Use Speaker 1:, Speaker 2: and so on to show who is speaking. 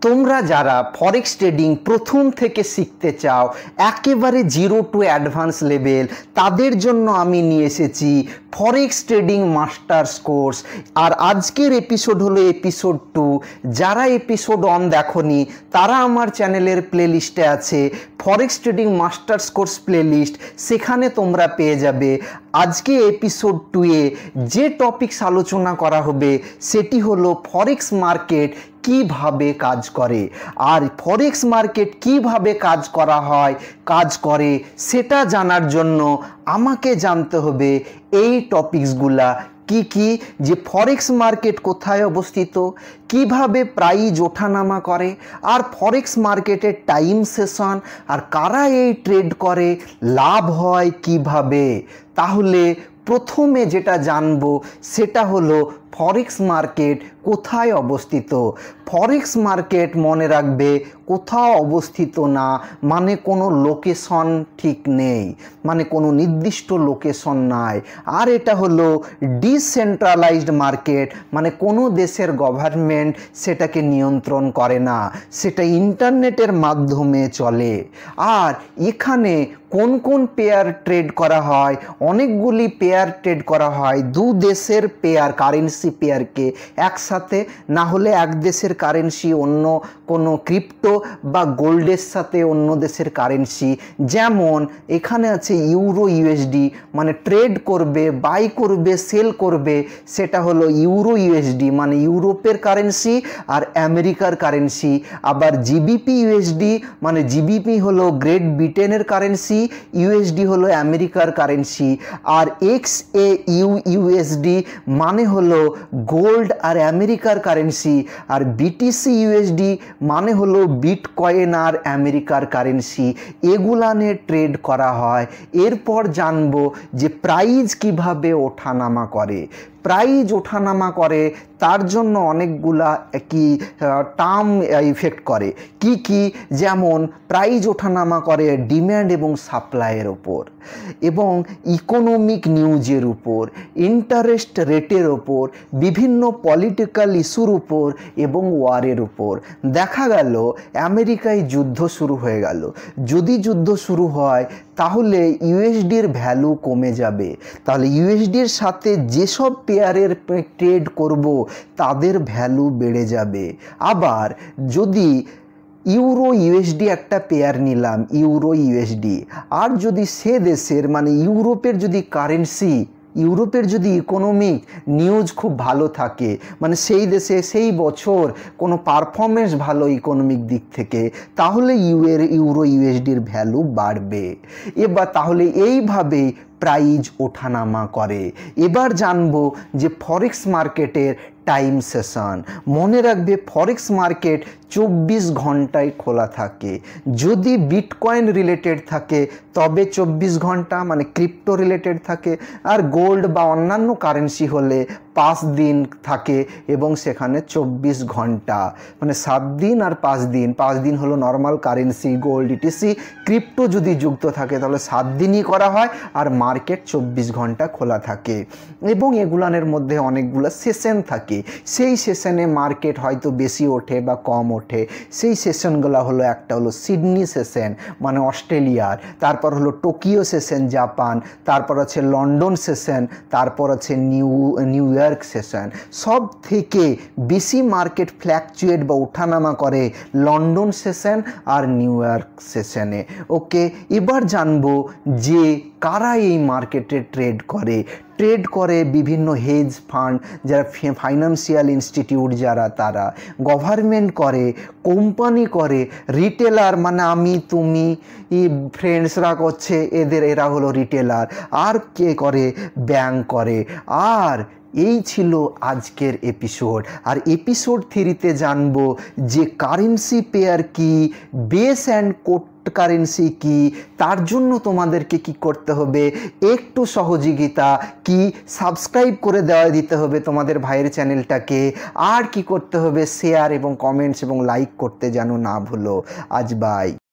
Speaker 1: তোমরা যারা forex trading প্রথম থেকে শিখতে চাও একেবারে জিরো টু অ্যাডভান্স লেভেল, তাদের জন্য আমি নিয়ে এসেছি ফরেক্স ট্রেডিং মাস্টার্স কোর্স। আর আজকের এপিসোড হলো এপিসোড 2। যারা এপিসোড 1 দেখোনি তারা আমার চ্যানেলের প্লেলিস্টে আছে forex trading masters course playlist, সেখানে তোমরা পেয়ে যাবে। আজকে এপিসোড 2-এ যে টপিকস আলোচনা করা হবে সেটি হলো ফরেক্স মার্কেট কিভাবে কাজ করে, আর ফরেক্স মার্কেট কিভাবে কাজ করে সেটা জানার জন্য আমাকে জানতে হবে এই টপিকসগুলা কি যে ফরেক্স মার্কেট কোথায় অবস্থিত, কিভাবে প্রাইস ওঠানামা করে, আর ফরেক্স মার্কেটের টাইম সেশন, আর কারা এই ট্রেড করে, লাভ হয় কিভাবে। তাহলে প্রথমে যেটা জানবো সেটা হলো ফরেক্স মার্কেট কোথায় অবস্থিত। ফরেক্স মার্কেট মনে রাখবে কোথাও অবস্থিত না, মানে কোনো লোকেশন ঠিক নেই, মানে কোনো নির্দিষ্ট লোকেশন নাই। আর এটা হলো ডিসেন্ট্রালাইজড মার্কেট, মানে কোনো দেশের গভর্নমেন্ট সেটাকে নিয়ন্ত্রণ করে না, সেটা ইন্টারনেটের মাধ্যমে চলে। আর এখানে কোন কোন পেয়ার ট্রেড করা হয়, অনেকগুলি পেয়ার ট্রেড করা হয়। দু দেশের পেয়ার, কারেন্সি পেয়ারকে একসাথে, না হলে এক দেশের কারেন্সি অন্য কোনো ক্রিপ্টো বা গোল্ডের সাথে অন্য দেশের কারেন্সি। যেমন এখানে আছে ইউরো ইউএসডি, মানে ট্রেড করবে, বাই করবে, সেল করবে, সেটা হলো ইউরো ইউএসডি, মানে ইউরোপের কারেন্সি আর আমেরিকার কারেন্সি। আবার জিবিপি ইউএসডি, মানে জিবিপি হলো গ্রেট ব্রিটেনের কারেন্সি, ইউএসডি হলো আমেরিকার কারেন্সি। আর ইউএসডি মানে হলো গোল্ড আর আমেরিকার কারেন্সি। আর বিটিসি ইউএসডি মানে হলো বিটকয়েন আর আমেরিকার কারেন্সি। এগুলানে ট্রেড করা হয়। এরপর জানবো যে প্রাইস কিভাবে ওঠানামা করে। প্রাইস ওঠানামা করে তার জন্য অনেকগুলা কি টার্ম ইফেক্ট করে, কি যেমন প্রাইস ওঠানামা করে ডিম্যান্ড এবং সাপ্লাইয়ের ওপর, এবং ইকোনমিক নিউজের উপর, ইন্টারেস্ট রেটের ওপর, বিভিন্ন পলিটিক্যাল ইস্যুর উপর এবং ওয়ারের উপর। দেখা গেল আমেরিকায় যুদ্ধ শুরু হয়ে গেল, যদি যুদ্ধ শুরু হয় তাহলে ইউএসডির ভ্যালু কমে যাবে, তাহলে ইউএসডির সাথে যেসব পেয়ারের ট্রেড করব তাদের ভ্যালু বেড়ে যাবে। আবার যদি ইউরো ইউএসডি একটা পেয়ার নিলাম, ইউরো ইউএসডি, আর যদি সে দেশের মানে ইউরোপের যদি কারেন্সি, ইউরোপের যদি ইকোনমিক নিউজ খুব ভালো থাকে, মানে সেই দেশে সেই বছর কোনো পারফরমেন্স ভালো ইকোনমিক দিক থেকে, তাহলে ইউরো ইউএসডির ভ্যালু বাড়বে। এবার তাহলে এইভাবেই প্রাইস ওঠানামা করে। এবার জানবো যে ফরেক্স মার্কেটের টাইম সেশন। মনে রাখবে ফরেক্স মার্কেট 24 ঘন্টায় খোলা থাকে। যদি বিটকয়েন রিলেটেড থাকে তবে 24 ঘন্টা, মানে ক্রিপ্টো রিলেটেড থাকে। আর গোল্ড বা অন্যান্য কারেন্সি হলে 5 দিন থাকে এবং সেখানে 24 ঘন্টা, মানে 7 দিন আর 5 দিন। 5 দিন হলো normal currency, gold, etc. Crypto যদি যুক্ত থাকে তাহলে 7 দিনই করা হয়, আর মার্কেট 24 ঘন্টা খোলা থাকে। এবং এগুলানের মধ্যে অনেকগুলো সেশন থাকে, সেই সেশনে মার্কেট হয়তো বেশি ওঠে বা কম ওঠে। সেই সেশনগুলো হলো, একটা হলো সিডনি সেশন মানে অস্ট্রেলিয়ার, তারপর হলো টোকিও সেশন জাপান, তারপর আছে লন্ডন সেশন, তারপর আছে নিউ ইয়র্ক সেশন। সব থেকে বেশি মার্কেট ফ্ল্যাকচুয়েট বা ওঠানামা করে লন্ডন সেশন আর নিউ ইয়র্ক সেশনে। ওকে, এবার জানবো যে কারা এই মার্কেটে ট্রেড করে বিভিন্ন হেজ ফান্ড, যারা ফাইন্যান্সিয়াল ইনস্টিটিউট যারা, তারা গভর্নমেন্ট করে, কোম্পানি করে, রিটেলার মানে আমি তুমি ফ্রেন্ডসরা করছে, এরা হলো রিটেলার। আর কে করে? ব্যাংক করে। আর এই ছিল আজকের এপিসোড। আর এপিসোড 3-তে জানবো যে কারেন্সি পেয়ার কি, বেস অ্যান্ড কোড কারেন্সি কি, তার জন্য তোমাদেরকে কি করতে হবে, একটু সহযোগিতা কি, সাবস্ক্রাইব করে দিতে হবে তোমাদের ভাইয়ের চ্যানেলটাকে। আর কি করতে হবে, শেয়ার এবং কমেন্টস এবং লাইক করতে যেন না ভুলো। আজ বাই।